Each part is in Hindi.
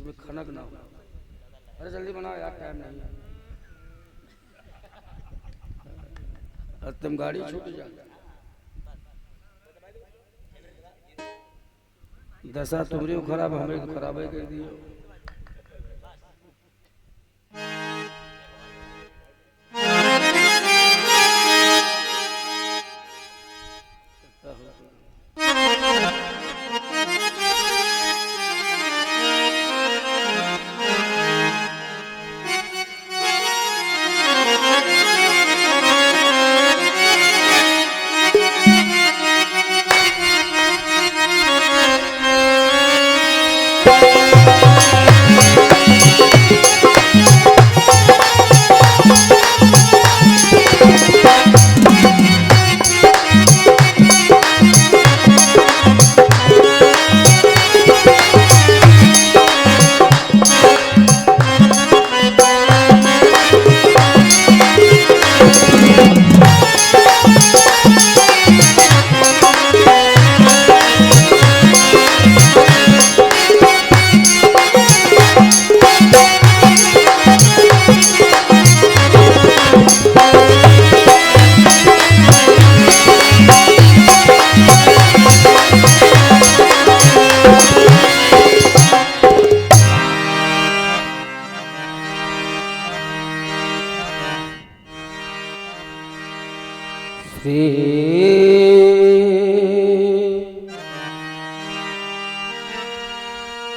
इसमें खनक ना हो। अरे जल्दी बनाओ यार, टाइम नहीं है। तुम गाड़ी छूट जाती। दशा तुम्हारी खराब, हमें तो खराब ही कर दियो।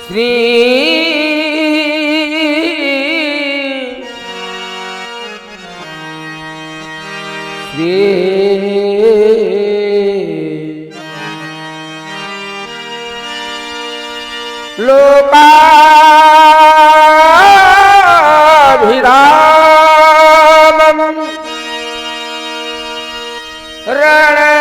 श्री लोकाभिरामम् रणरंगधीरम्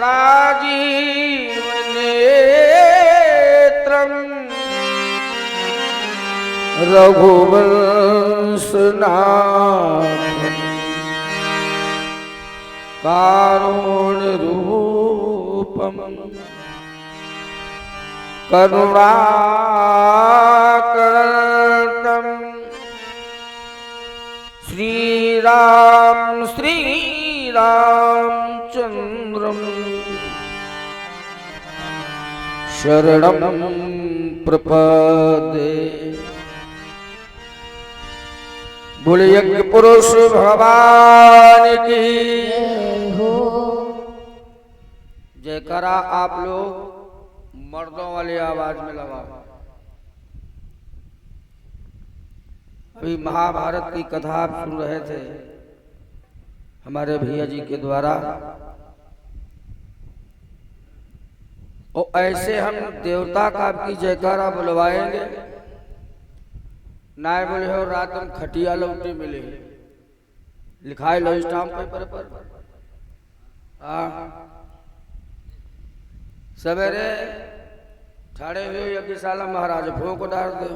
राजीवनेत्रम् रघुवंशनाथम् कारुण्यरूपम् करुणाकरम् श्रीरामचन्द्रम् शरणं प्रपद्ये। बोले यज्ञ पुरुष भगवान की जयकारा। आप लोग मर्दों वाली आवाज में लगा। अभी महाभारत की कथा आप सुन रहे थे हमारे भैया जी के द्वारा, और ऐसे हम देवता का आपकी जयकारा बुलवाएंगे। नाय बोले हो रात हम खटिया लौटे मिले, लिखा है लो स्टाम्प पेपर पर। सवेरे ठाड़े हुए यज्ञशाला महाराज फूंक डाल दे,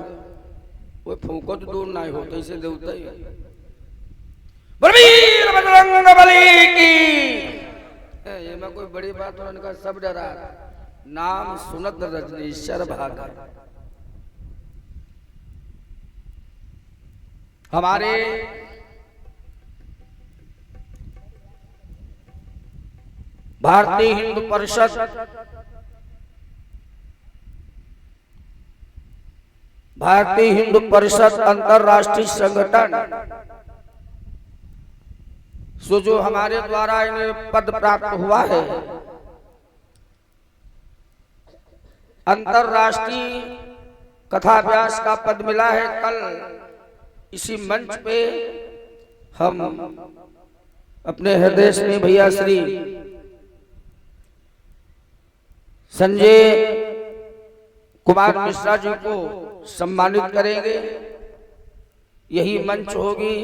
वो फूंको तो दूर ना होते इसे देवता ही। बलबीर बजरंग बली की ये मैं कोई बड़ी बात हो, उनका सब डरा। नाम सुनत रजनीश्वर भागा। हमारे भारतीय हिंदू परिषद अंतरराष्ट्रीय संगठन सो जो हमारे द्वारा इन्हें पद प्राप्त हुआ है, अंतरराष्ट्रीय कथाभ्यास का पद मिला है। कल इसी मंच पे हम अपने हृदय से भैया श्री संजय कुमार मिश्रा जी को सम्मानित करेंगे। यही मंच होगी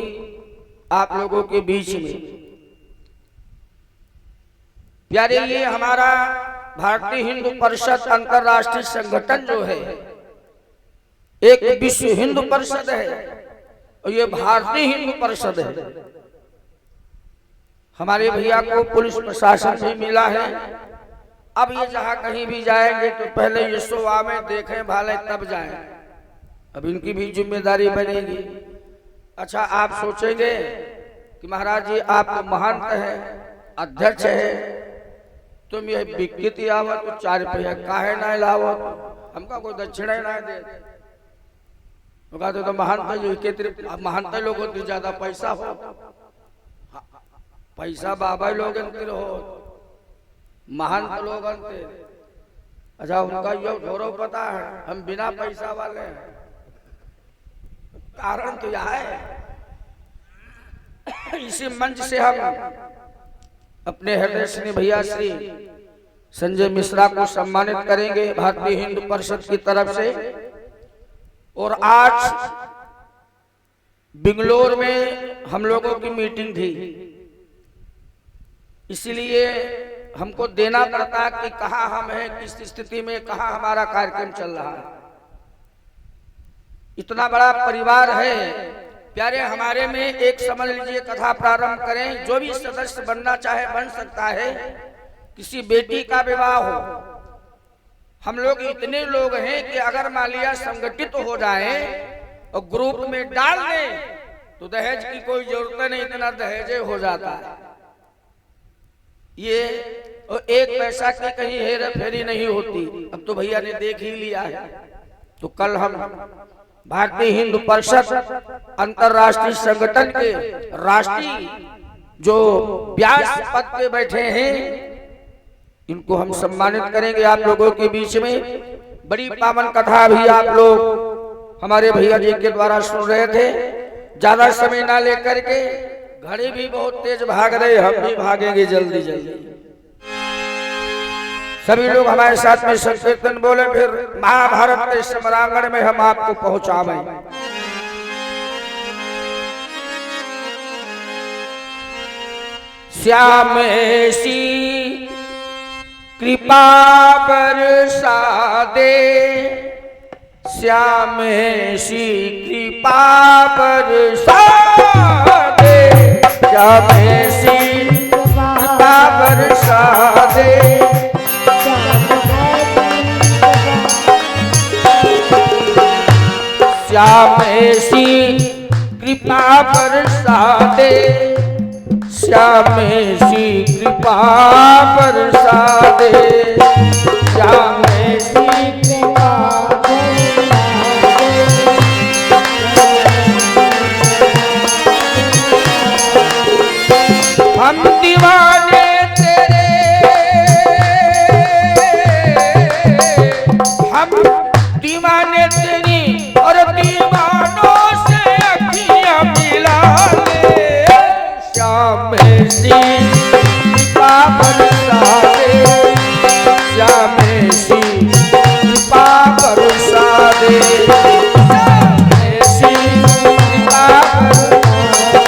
आप लोगों के बीच में। प्यारे, ये हमारा भारतीय हिंदू परिषद अंतरराष्ट्रीय संगठन जो है एक विश्व हिंदू परिषद है और ये भारतीय हिंदू परिषद है। हमारे भैया को पुलिस प्रशासन भी मिला है अब ये जहां कहीं भी जाएंगे तो पहले यशोवा में देखें भाले तब जाएं। अब इनकी भी जिम्मेदारी बनेगी। अच्छा, आप सोचेंगे कि महाराज जी आप तो महंत हैं, अध्यक्ष है, तुम ये बिक्कित आवत तो 4 रुपया काहे ना लावत, हमका कोई दक्षिणा ना दे। तो कहते तो महंत जो के महंत लोगों की ज्यादा पैसा हो, पैसा बाबा लोग हो, महंत लोग। अच्छा, उनका ये गौरव पता है, हम बिना पैसा वाले हैं। कारण तो यह है, इसी मंच से हम अपने हृदय श्री भैया श्री संजय मिश्रा को सम्मानित करेंगे भारतीय हिंदू परिषद की तरफ से। और आज बेंगलोर में हम लोगों की मीटिंग थी, इसलिए हमको देना पड़ता कि कहाँ हम हैं, किस स्थिति में, कहाँ हमारा कार्यक्रम चल रहा है। इतना बड़ा परिवार है प्यारे, हमारे में एक समझ लीजिए कथा प्रारंभ करें। जो भी सदस्य बनना चाहे बन सकता है। किसी बेटी का विवाह हो, हम लोग इतने लोग हैं कि अगर मान लिया संगठित हो जाए और ग्रुप में डाल दें तो दहेज की कोई जरूरत नहीं, इतना दहेज हो जाता है। ये और 1 पैसा की कहीं हेरा फेरी नहीं होती। अब तो भैया ने देख ही लिया है। तो कल हम भारतीय हिंदू परिषद अंतरराष्ट्रीय संगठन के राष्ट्रीय जो व्यास पद पे बैठे हैं, इनको हम सम्मानित करेंगे आप लोगों के बीच में। बड़ी पावन कथा भी आप लोग हमारे भैया जी के द्वारा सुन रहे थे। ज्यादा समय ना लेकर के, घड़ी भी बहुत तेज भाग रहे, हम भी भागेंगे जल्दी जल्दी। सभी लोग हमारे साथ में संकीर्तन बोले, फिर महाभारत के समरांगण में हम आपको पहुंचावें। श्याम ऐसी कृपा बरसा दे, श्याम ऐसी कृपा बरसा दे, श्याम ऐसी कृपा बरसा दे, श्याम ऐसी कृपा बरसा दे, श्याम ऐसी कृपा बरसा दे, श्याम ऐसी कृपा बरसा दे। हम दीवाने तेरे, हम दीवाने तेरी और दीवानों से अखियां मिला ले, श्याम ऐसी कृपा बरसा दे, श्याम ऐसी कृपा बरसा दे, श्याम ऐसी कृपा बरसा दे।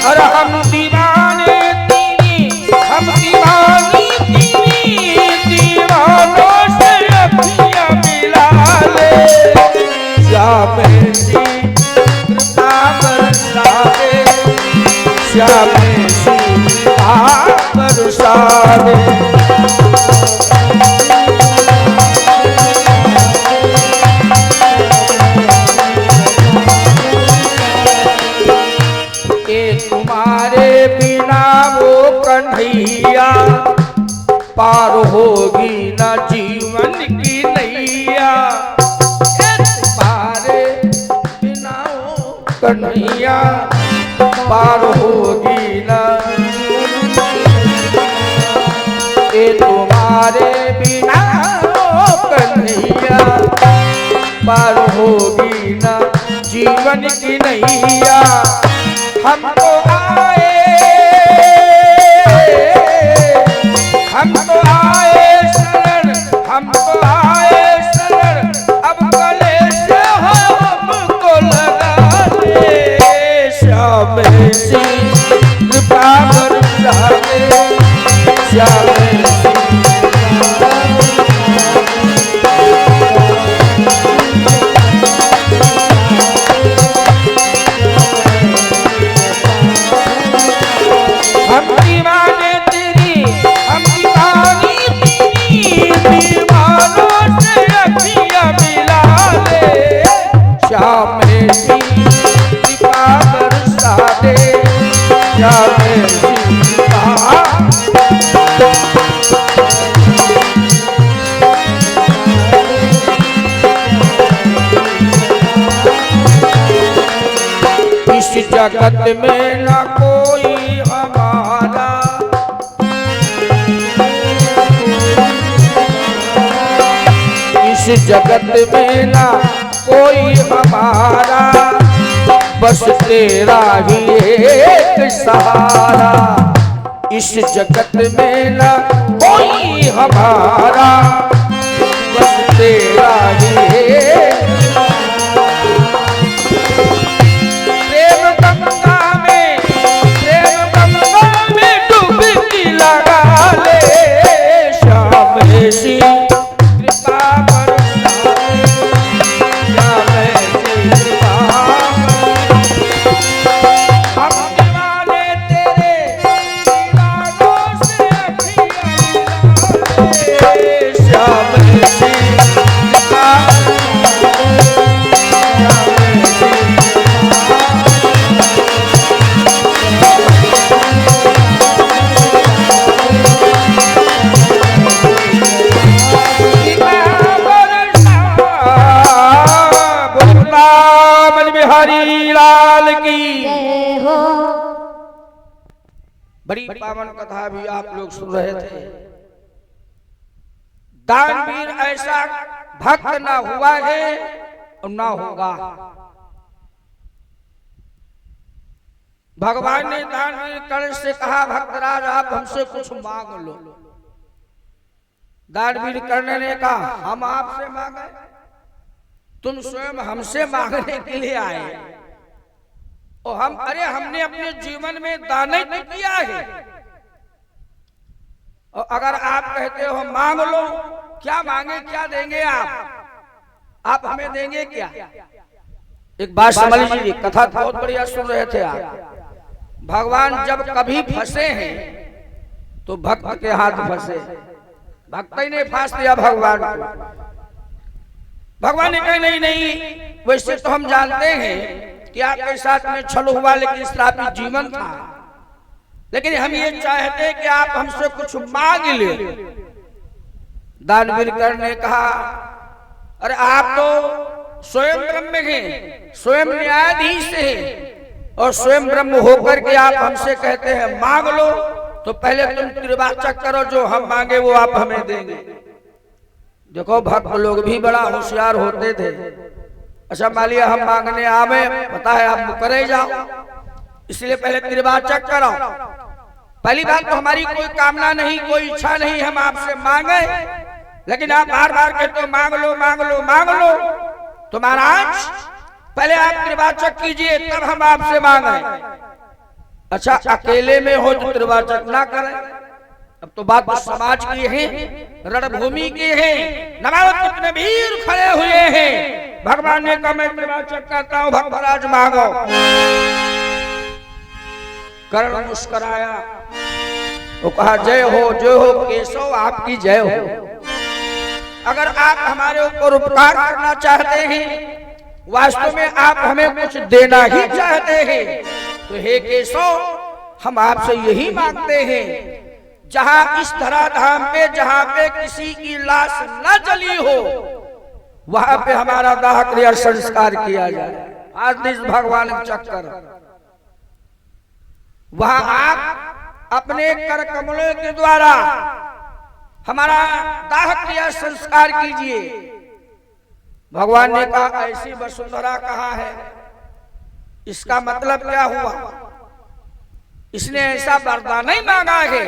और हम दीवाने तेरी, हम दीवानी तेरी, दीवानों से अखियां मिला ले, श्याम ऐसी कृपा बरसा दे, श्याम ऐसी कृपा बरसा दे। तुम्हारे बिना वो कन्हैया पार होगी ना जीवन की नैया, तुम्हारे बिना वो कन्हैया पार होगी ना, तुम्हारे बिना वो कन्हैया पार होगी ना जीवन की नैया। हमको आए, हमको आए शरण, हमको आए शरण, अब गले से हमको लगा ले, श्याम ऐसी कृपा बरसा दे, श्याम ऐसी जगत में न कोई हमारा, इस जगत में न कोई हमारा, बस तेरा ही एक सहारा। इस जगत में न कोई हमारा, बस तेरा ही एक। प्रेम गंगा में डुबकी लगा ले, श्याम ऐसी कृपा बरसा, श्याम ऐसी कृपा। हम दीवाने तेरे दीवानों से अखियाँ ले, श्याम ऐसी कृपा। बिहारी लाल की जय हो। बड़ी पावन कथा भी आप लोग सुन रहे थे। दानवीर ऐसा भक्त ना हुआ है और ना होगा। भगवान ने दानवीर कर्ण से कहा, भक्तराज आप हमसे कुछ मांग लो। दानवीर कर्ण ने कहा, हम आपसे मांगे? तुम स्वयं हमसे मांगने के लिए आए? और हम, अरे हमने अपने जीवन में दान ही तो किया है। और अगर आप कहते हो मांग लो, क्या मांगे, क्या देंगे आप हमें देंगे क्या? एक बात समझ लीजिए, कथा बहुत बढ़िया सुन रहे थे आप। भगवान जब कभी फंसे हैं तो भक्त के हाथ फंसे। भक्त ही ने फांस दिया भगवान को। भगवान ने कहा नहीं नहीं, वैसे तो हम जानते हैं कि आपके साथ में छल हुआ, लेकिन श्रापित जीवन था। लेकिन हम ये चाहते हैं कि आप हमसे कुछ मांग ले। दानवीर कर्ण ने कहा, अरे आप तो स्वयं ब्रह्म हैं, स्वयं न्यायाधीश हैं, और स्वयं ब्रह्म होकर के आप हमसे कहते हैं मांग लो। तो पहले तुम त्रिवाचक करो, जो हम मांगे वो आप हमें देंगे। देखो भक्त लोग भी बड़ा होशियार होते थे। अच्छा मान लिया हम मांगने आवे, पता है आप मुकरे जाओ, इसलिए पहले त्रिवाचक करो। पहली बात तो हमारी कोई कामना नहीं, कोई इच्छा नहीं हम आपसे मांगे, लेकिन आप बार बार कहते हो मांग लो मांग लो मांग लो। तो महाराज पहले आप त्रिवाचक कीजिए, तब हम आपसे मांगे। अच्छा अकेले में हो तो त्रिवाचक ना करें। अब तो बात समाज की है, रणभूमि की है। नवाब कितने वीर खड़े हुए हैं। भगवान ने कहा मैं त्रिवाचक करता हूं, भक्तराज मांगो। कर्ण मुस्कुराया, वो कहा जय हो केशव, आपकी जय हो। अगर आप हमारे ऊपर उपकार करना चाहते हैं, वास्तव में आप हमें कुछ देना ही चाहते हैं, तो हे केशव हम आपसे यही मांगते हैं, जहां इस धराधाम पे जहां पे किसी की लाश न जली हो, वहां पे हमारा दाह क्रिया संस्कार किया जाए। आज इस भगवान चक्कर, वहां आप अपने कर कमलों के द्वारा हमारा दाह क्रिया संस्कार कीजिए। भगवान ने कहा ऐसी वसुंधरा कहाँ है? इसका मतलब क्या हुआ? इसने ऐसा वरदान नहीं मांगा है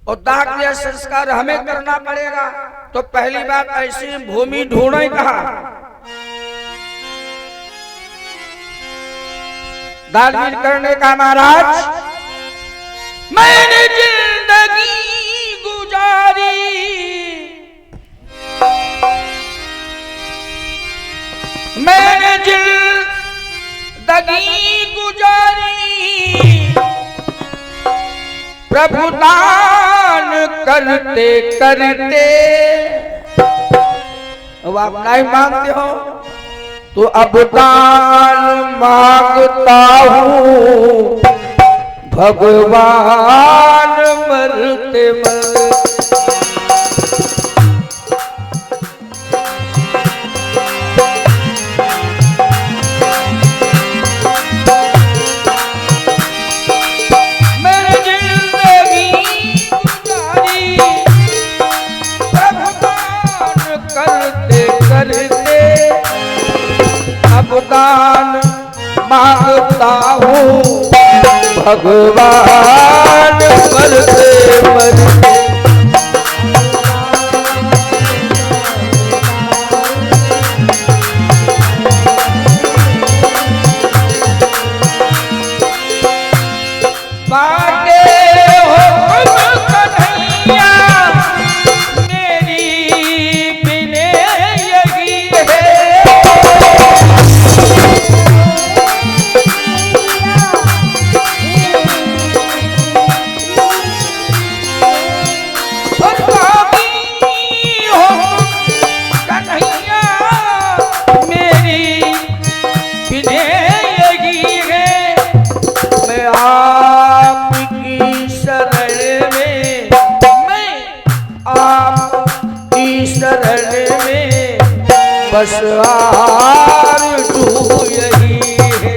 और दाह क्रिया संस्कार हमें करना पड़ेगा। तो पहली बात ऐसी भूमि ढूंढे कहा। दानवीर करने का महाराज मैंने जिंदगी गुजारी, मैंने जिंदगी गुजारी, प्रभु दान करते करते। अब आप नहीं मांगते हो तो अब दान मांगता हूँ, भगवान मरते मरते। भगवान मरते मरते बस आरज़ू यही है।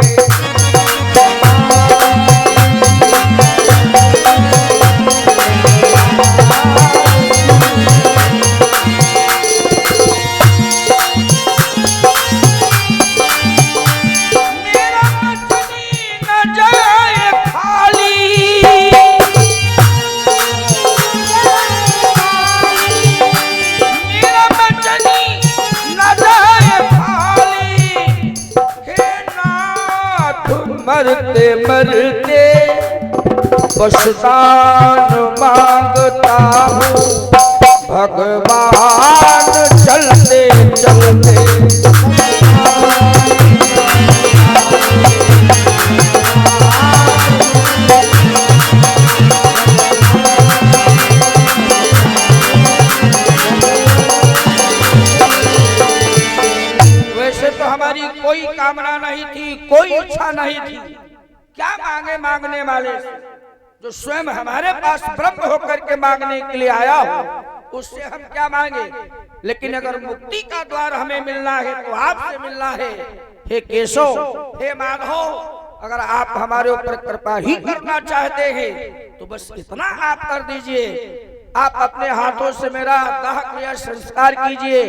मेरा मछली न जाए खाली, मेरा मछली मरते मरते बसदान मांगता हूँ भगवान चलते चलते। वैसे तो हमारी कोई कामना नहीं थी, कोई इच्छा नहीं थी। क्या मांगे मांगने वाले से? जो स्वयं हमारे पास ब्रह्म होकर के मांगने के लिए आया हो, उससे हम क्या मांगे? लेकिन अगर मुक्ति का द्वार हमें मिलना है तो आपसे मिलना है। हे केशव, हे माधव, अगर आप हमारे ऊपर कृपा ही करना चाहते हैं तो बस इतना आप कर दीजिए। आप अपने हाथों से मेरा दाह क्रिया संस्कार कीजिए,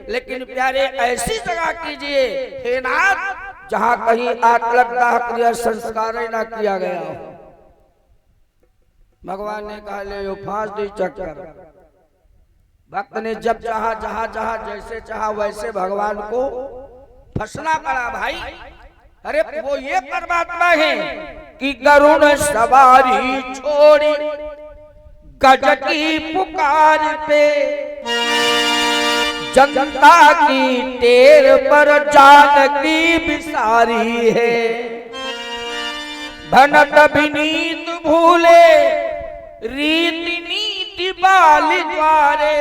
लेकिन प्यारे ऐसी जगह कीजिए हे नाथ जहां कहीं आत्मक दाह क्रिया संस्कार न किया गया हो। भगवान ने कहा ले यो फांस दी चक्कर। भक्त ने जब चाहा जहां जहां जैसे चाहा वैसे भगवान को फंसना पड़ा भाई। अरे वो ये परमात्मा है कि गरुड़ सवारी छोड़ी गज की पुकार पे, जनता की टेर पर जानकी बिसारी है। भनत विनीत भूले रीति नीति बाली द्वारे,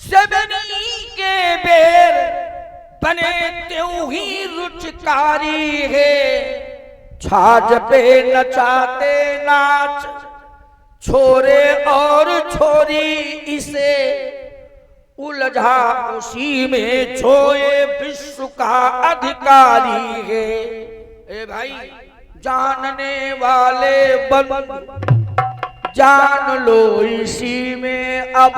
सबनी के बेर बने त्यों ही रुचकारी है। छाछ पे नचाते नाच छोरे और छोरी, इसे उलझा उसी में छोए विश्व का अधिकारी है। ए भाई जानने वाले बंद जान लो इसी में अब,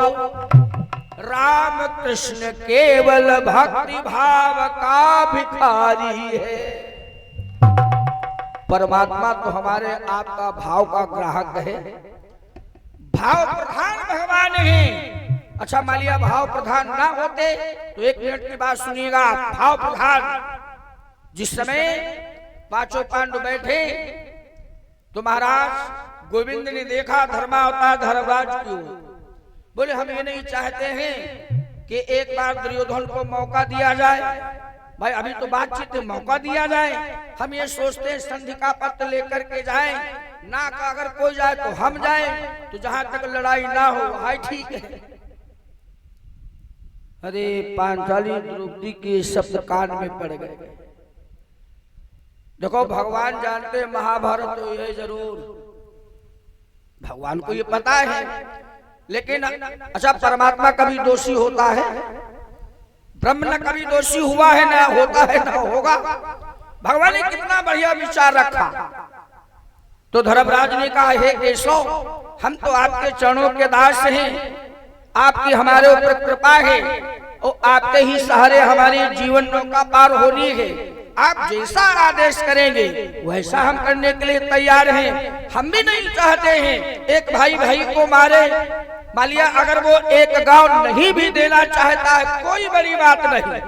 राम कृष्ण केवल भक्ति भाव का भिखारी है। परमात्मा तो हमारे आपका भाव का ग्राहक है, भाव प्रधान भगवान है। अच्छा मान लिया भाव प्रधान ना होते तो एक मिनट की बात सुनिएगा। भाव प्रधान जिस समय पांचों पांडव बैठे तो महाराज गोविंद ने देखा धर्मावतार धर्मराज क्यों, बोले हम ये नहीं चाहते हैं कि एक बार दुर्योधन को मौका दिया जाए। भाई अभी तो बातचीत मौका दिया जाए। हम ये सोचते हैं संधि का पत्र लेकर के जाएं, ना का अगर कोई जाए तो हम जाएं, तो जहां तक लड़ाई ना हो हाय ठीक है। अरे पांचाली द्रौपदी के शब्द कान में पड़ गए। देखो भगवान जानते महाभारत तो ये जरूर भगवान को ये पता है, लेकिन अच्छा परमात्मा कभी दोषी होता है? ब्रह्म न कभी दोषी हुआ है, ना होता है, ना होगा। भगवान ने कितना बढ़िया विचार रखा। तो धर्मराज ने कहा हे केशव, हम तो आपके चरणों के दास हैं, आपकी हमारे ऊपर कृपा है और आपके ही सहारे हमारी जीवन नौका पार होनी है। आप जैसा आदेश करेंगे वैसा हम करने के लिए तैयार हैं। हम भी नहीं चाहते हैं एक भाई भाई को मारे। मान लिया अगर वो एक गांव नहीं भी देना चाहता है कोई बड़ी बात नहीं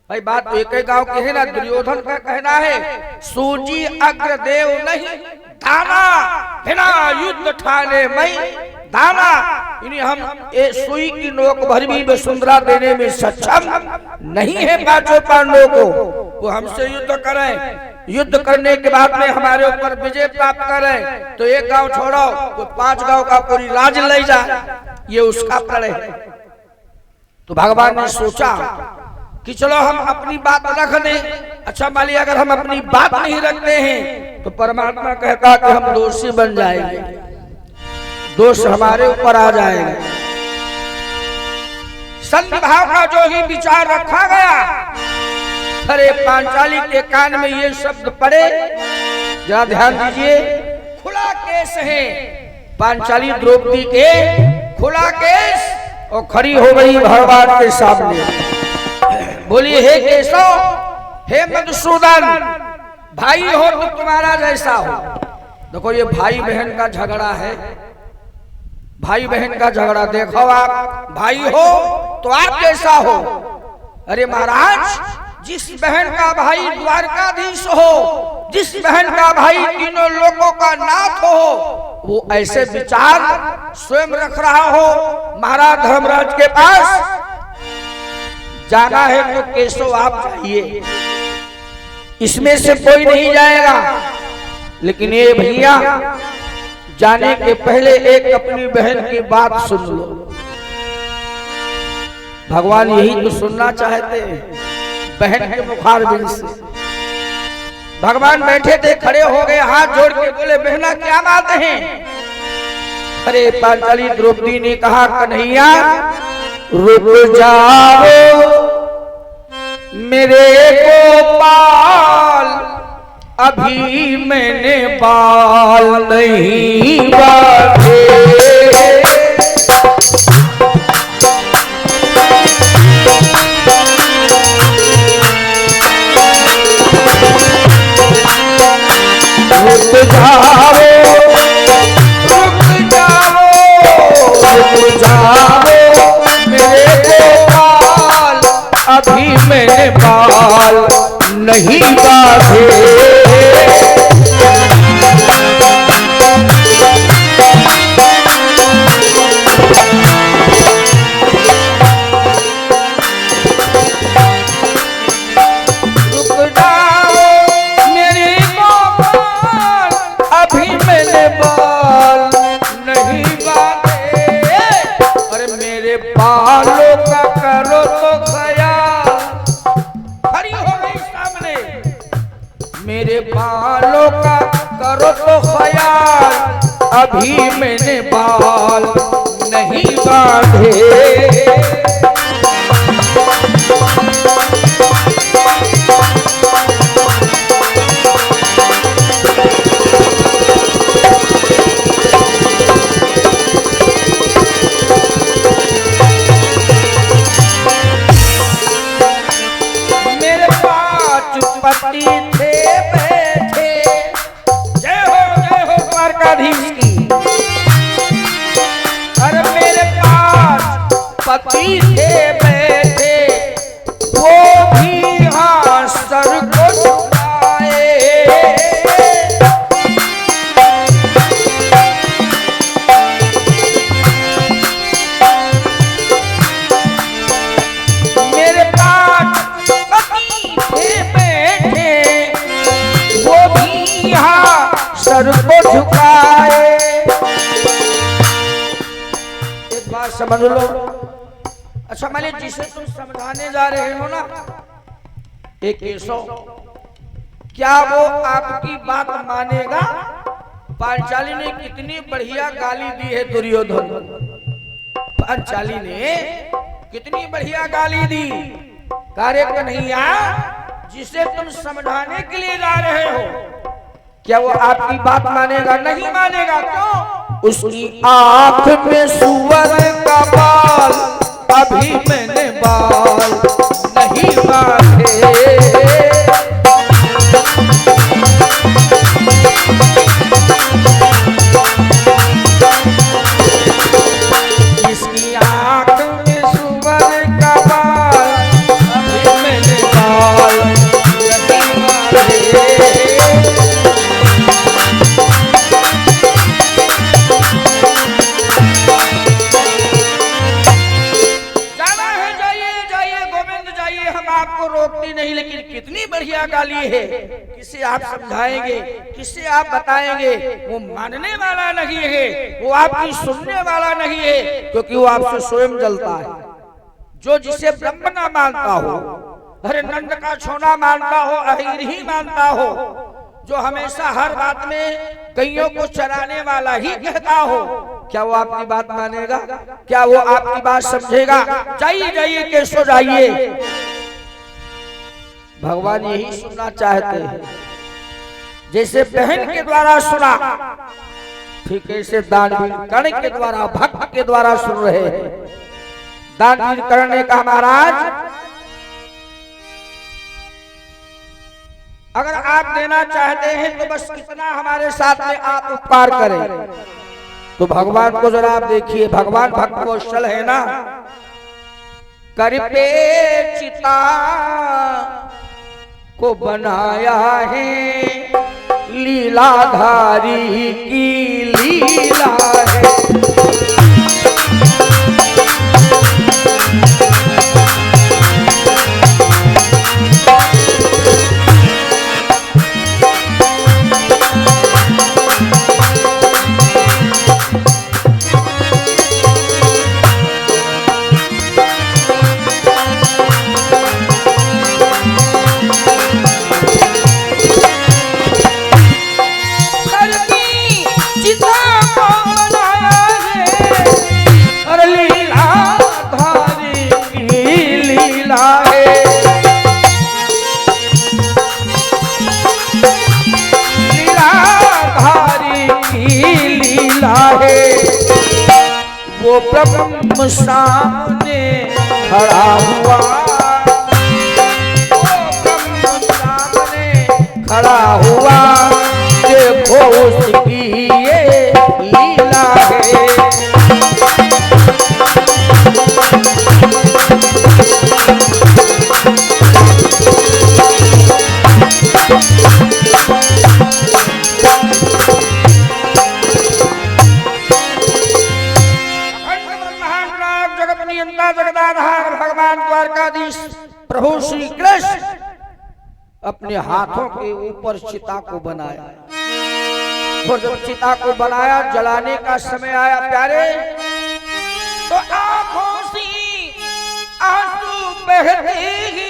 भाई, बात तो एक गांव की है ना। दुर्योधन का कहना है सूजी अग्रदेव नहीं दाना, बिना युद्ध ठाने में दाना। हम सुई की नोक भर भी वसुंधरा देने में सक्षम नहीं है पांचों पांडवों को। वो हमसे युद्ध करें, युद्ध करने के बाद में हमारे ऊपर विजय प्राप्त करें तो एक गांव छोड़ो तो 5 गांव का पूरी राज ले जाए, ये उसका प्रण है। तो भगवान ने सोचा कि चलो हम अपनी बात रख दें। अच्छा मान लिया अगर हम अपनी बात नहीं रखते हैं तो परमात्मा कहता कि हम दोषी बन जाएंगे, दोष हमारे ऊपर आ जाएगा। संत भाव का जो ही विचार रखा गया, अरे पांचाली के कान में ये शब्द पड़े, जरा ध्यान दीजिए। खुला केस है पांचाली द्रौपदी के, खुला केस, और खड़ी हो गई भगवान के सामने। बोली हे केशव, हे मधुसूदन, भाई हो तो तुम्हारा जैसा हो। देखो ये भाई बहन का झगड़ा है, भाई बहन का झगड़ा। देखो आप भाई हो तो आप कैसा हो। अरे महाराज, जिस बहन का भाई द्वारकाधीश हो, जिस बहन का भाई तीनों लोगों का नाथ हो, वो ऐसे विचार स्वयं रख रहा हो। महाराज धर्मराज के पास जाना है तो केशव आप जाइए, इसमें से कोई नहीं जाएगा। लेकिन ये भैया जाने के पहले एक अपनी बहन की बात सुन लो। भगवान यही तो सुनना चाहते हैं, बहन के मुखारबिंद से। भगवान बैठे थे, खड़े हो गए, हाथ जोड़ के बोले बहना क्या बात है। अरे पांचाली द्रौपदी ने कहा कन्हैया रुक जाओ मेरे गोपाल, अभी मैंने बाल नहीं बांधे। रुक जाओ, रुक जाओ, रुक जाओ मेरे गोपाल, अभी मैंने बाल नहीं बांधे। बालों का करो तो ख्याल, खड़ी हो गई सामने। मेरे बालों का करो तो ख्याल, अभी मैंने बाल नहीं बांधे। पति थे बैठे, जय हो द्वारकाधीश की। अरे मेरे पास पति थे बैठे, वो भी हाँ सर को झुकाए। मेरे पास पति थे सर को झुकाए। एक बात समझ लो। अच्छा मान लीजिए जिसे तुम समझाने जा रहे हो ना, एक केशव, क्या वो आपकी बात मानेगा? पांचाली ने कितनी बढ़िया गाली दी है दुर्योधन। पांचाली ने कितनी बढ़िया गाली दी। कार्य कन्हैया, जिसे तुम समझाने के लिए जा रहे हो, क्या वो आपकी बात मानेगा? नहीं मानेगा। क्यों? उसकी आंख में सुअर का बाल, अभी मैंने बाल नहीं बांधे। डाली है, किसे आप समझाएंगे, किसे आप बताएंगे, वो मानने वाला नहीं है, वो आपकी सुनने वाला नहीं है, क्योंकि वो आपसे स्वयं जलता है। जो जिसे ब्रह्म ना मानता हो, अरे नंद का छोना मानता हो, अहिर ही मानता हो, जो हमेशा हर बात में गैयों को चराने वाला ही कहता हो, क्या वो आपकी बात मानेगा? क्या वो आपकी बात समझेगा? जाइए जाइए कैसो जाइए। भगवान यही सुनना चाहते हैं, जैसे बहन के द्वारा सुना, ठीक ऐसे दानवीर कर्ण के द्वारा, भक्त के द्वारा सुन रहे हैं। दानवीर कर्ण ने कहा, महाराज अगर आप देना चाहते हैं तो बस कितना हमारे साथ में आप उपकार करें। तो भगवान को जरा आप देखिए, भगवान भक्त कौशल है ना। कर पे चिता को बनाया है, लीलाधारी की लीला है। वो ब्रह्म सामने खड़ा हुआ, वो ब्रह्म सामने खड़ा हुआ, देखो उसकी ये लीला है। जगदाधार भगवान द्वारकाधीश प्रभु श्री कृष्ण अपने हाथों के ऊपर चिता को बनाया, और जब चिता को बनाया, जलाने का समय आया प्यारे, तो आंखों से आंसू बहते ही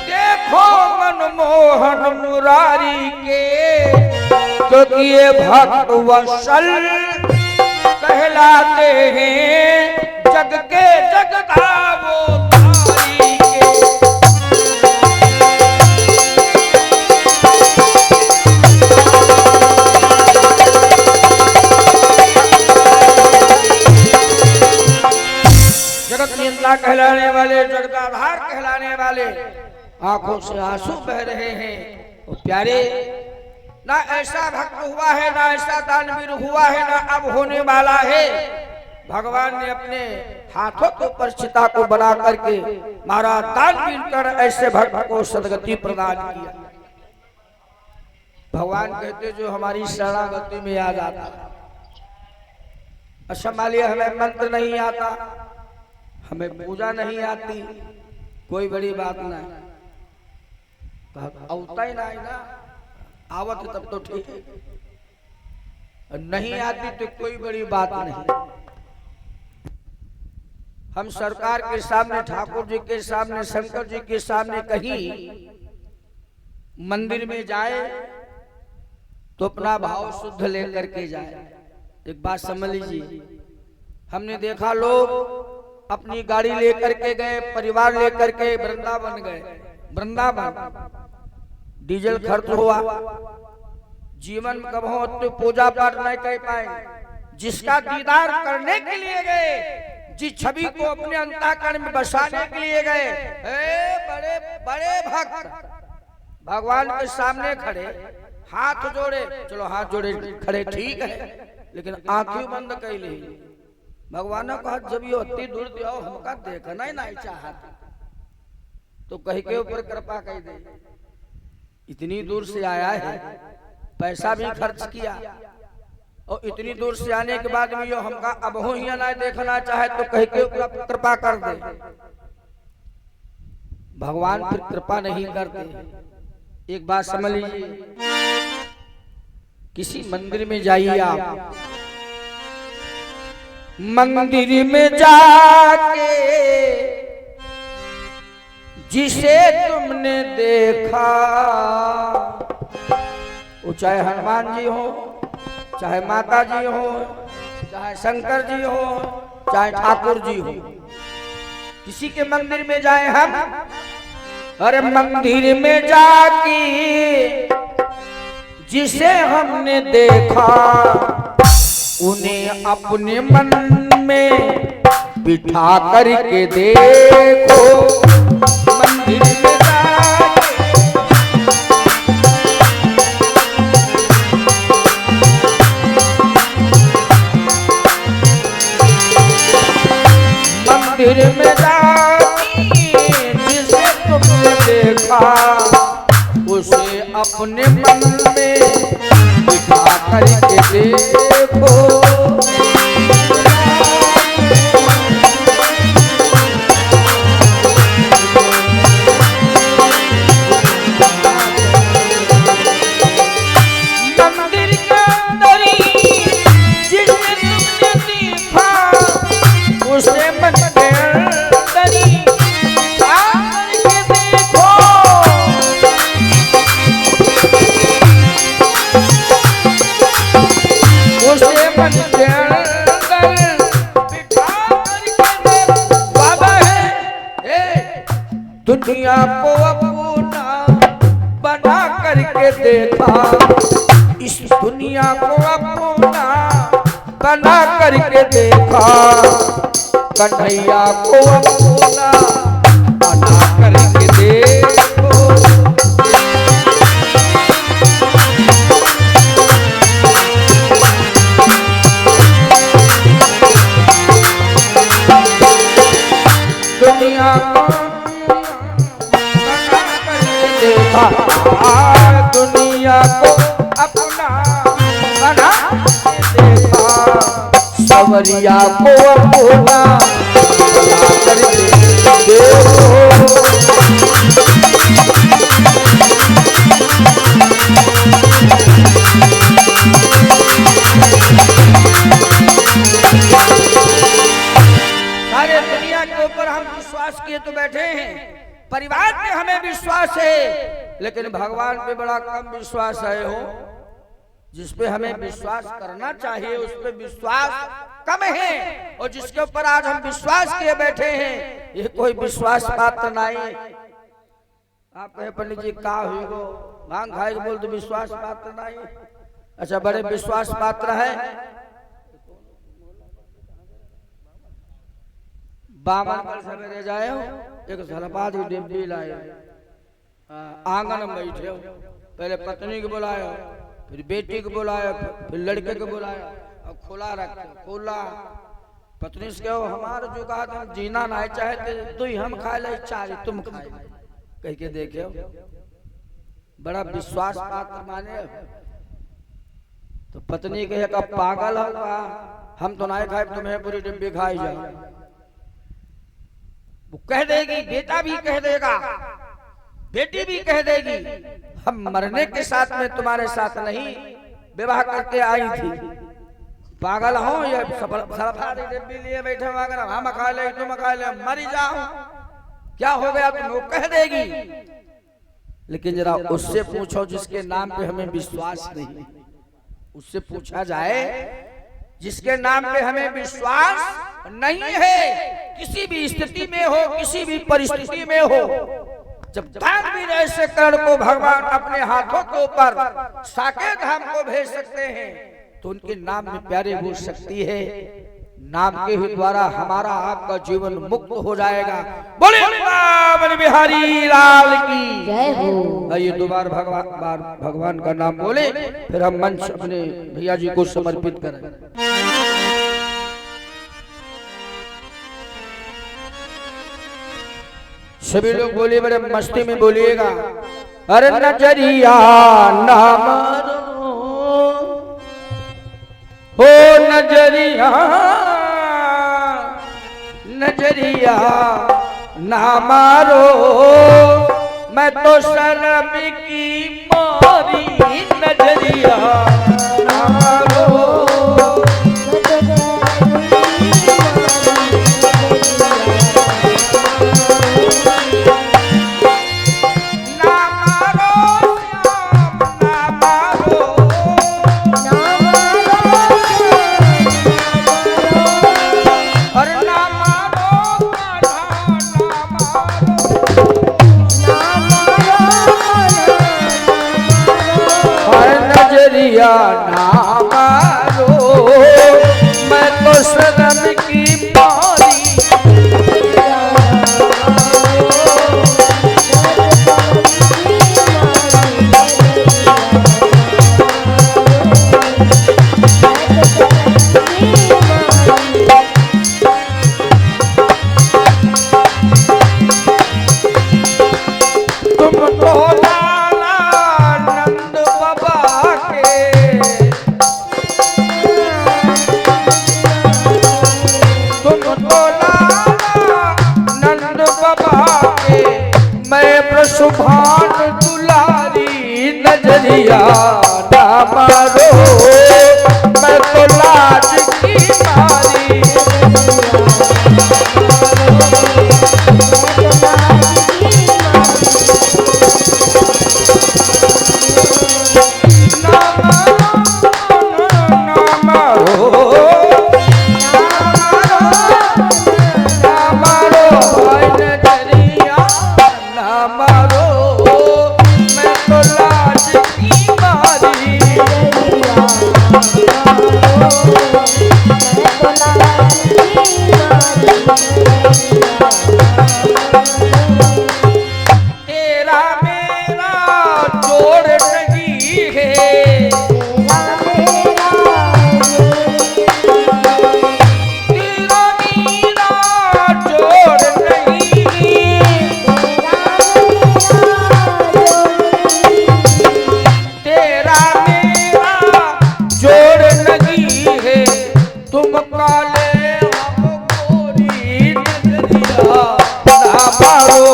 देखो मनमोहन मुरारी के, क्योंकि ये भक्त वत्सल कहलाते हैं, जग के जगदावो तारी के। जगत नियंता कहलाने वाले, जगदाधार कहलाने वाले, आंखों से आंसू बह रहे हैं। तो प्यारे, ना ऐसा भक्त हुआ है, ना ऐसा दानवीर हुआ है, ना अब होने वाला है। भगवान ने अपने हाथों के ऊपर चिता को बना करके महाराज दानवीर कर ऐसे भक्त को सदगति प्रदान किया। भगवान कहते जो हमारी शरणागति में आ जाता, अच्छा मान लिया हमें मंत्र नहीं आता, हमें पूजा नहीं आती, कोई बड़ी बात नहीं, आवता ही नहीं ना, आवत तब तो ठीक है, नहीं आती तो कोई बड़ी बात नहीं। हम सरकार के सामने, ठाकुर जी के सामने, शंकर जी के सामने कहीं मंदिर में जाए तो अपना भाव शुद्ध लेकर के जाए। एक बात समझ लीजिए, हमने देखा लोग अपनी गाड़ी लेकर के गए, परिवार लेकर के वृंदावन गए, वृंदावन डीजल खर्च हुआ, जीवन में कभी तो पूजा पाठ नहीं कर पाए। जिसका दीदार करने के लिए गए, जिस छवि को अपने अंतःकरण में बसाने के लिए गए, बड़े बड़े भक्त भगवान के सामने खड़े, हाथ जोड़े, चलो हाथ जोड़े खड़े ठीक है, लेकिन आंखें बंद कर ली। भगवान ने कहा जब ये अति दूर दिया हमका देखना ही नहीं चाहता, तो कहीं के ऊपर कृपा कर दे, इतनी दूर से आया है, पैसा भी खर्च किया, और इतनी दूर से आने के बाद भी हमका अब हो ही ना देखना चाहे, तो कहीं के ऊपर कृपा कर दे। भगवान फिर कृपा नहीं करते। एक बात समझ लीजिए, किसी मंदिर में जाइए आप, मंदिर में जाके जिसे तुमने देखा, वो चाहे हनुमान जी हो, चाहे माता जी हो, चाहे शंकर जी हो, चाहे ठाकुर जी हो, किसी के मंदिर में जाए हम, अरे मंदिर में जाके जिसे हमने देखा, उन्हें अपने मन में बिठा करके देखो। मंदिर में जाके मंदिर में जाके जिसे तुमने देखा, उसे अपने मन में बिठा करके देखो। मंदिर के अंदर जिसे तुमने देखा, उसे मन के अंदर बिठा करके देखो। उसे मन के अंदर बिठा करके देखो। बाबा है दुनिया को अपना बना करके देखा, इस दुनिया को अपना बना करके देखा, कन्हैया को अपना बना करके देखो। दुनिया को बना करके देखा, दुनिया को अपना बना करके देखा, सवरिया को अपना बना करके देखो। सारे दुनिया के ऊपर हम विश्वास किए तो बैठे हैं, परिवार पे हमें विश्वास है, लेकिन भगवान पे बड़ा कम विश्वास है हो। जिस पे हमें विश्वास करना चाहिए उस पे विश्वास कम है, और जिसके ऊपर आज हम विश्वास किए बैठे हैं ये कोई विश्वास पात्र नहीं। आप कहे पंडित जी का हुई हो, भांग खाए बोल तो विश्वास पात्र नहीं। अच्छा, बड़े विश्वास पात्र है बावन कल सवेरे जाए हो, एक सरपादी डिब्बी लाए, आंगन में बैठे हो, पहले पत्नी को बुलाया, फिर बेटी को बुलाया, फिर लड़के को बुलाया, और खुला रखे, खुला। पत्नी से कहो हमारे जो कहा तुम जीना नहीं चाहते, तू ही हम खा ले, चार तुम खाए, कह के देखे हो। बड़ा विश्वास पात्र माने। तो पत्नी कहे का पागल हो का, हम तो नहीं खाए, तुम्हें पूरी डिब्बी खाई जाओ। वो कह देगी, बेटा भी कह देगा, बेटी भी कह देगी, हम मरने के साथ में तुम्हारे साथ नहीं विवाह करके आई थी। पागल हो ये सरफारी डिब्बी लिए बैठे हो, अगर हम खा ले तुम खा ले, मरी जाओ, क्या हो गया तुम, वो कह देगी। लेकिन जरा उससे पूछो जिसके नाम पे हमें विश्वास नहीं, उससे पूछा जाए जिसके नाम पे हमें विश्वास नहीं है, किसी भी स्थिति में हो, किसी भी परिस्थिति में हो, जब दानवीर ऐसे कर्ण को भगवान अपने हाथों के ऊपर साकेत हमको भेज सकते हैं, तो उनके नाम में प्यारे हो सकती है। नाम के ही द्वारा हमारा आपका जीवन मुक्त हो जाएगा। बोले वृंदावन बिहारी लाल की जय हो। आइए दोबारा भगवान का नाम बोले, फिर हम मंच अपने भैया जी को समर्पित करें। सभी लोग बोलिए, बड़े मस्ती में बोलिएगा। अरे नजरिया नाम हो, नजरिया नजरिया ना मारो, मैं तो शर्म की मारी नजरिया ना मारो। नजरिया ना मारो, मैं तो शर्म की मारी सुभान दुलारी नजरिया ना मारो, मैं तो लाज की मारी ना मारो, ना मारो भाई नजरिया ना मारो, मैं तो लाज की मारी तेरा मेरा जोड़ नहीं है, तेरा मेरा जोड़ नहीं, तेरा मेरा जोड़ नहीं है, तुम काले हम गोरी नजरिया ना मारो,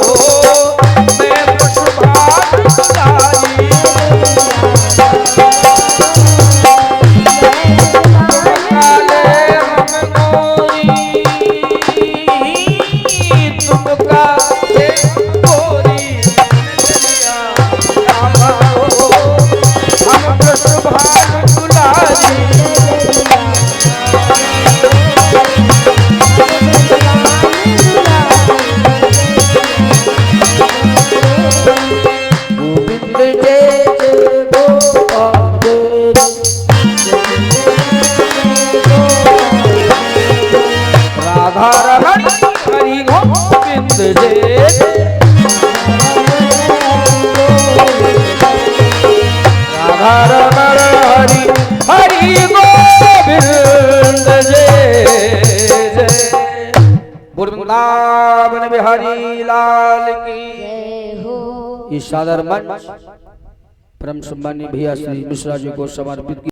मैं सुभान दुलारी काले हम गोरी, तुम काले गोरी नजरिया ना मारो, हम सुभान दुलारी गोविंद जय जय गोपाल राधा रमण हरि गोविंद जय राधा रमण हरि हरि गोविंद जय जय। वृंदावन बिहारी लाल की ये सादर मंच परम सम्मानी भैया श्री मिश्रा जी को समर्पित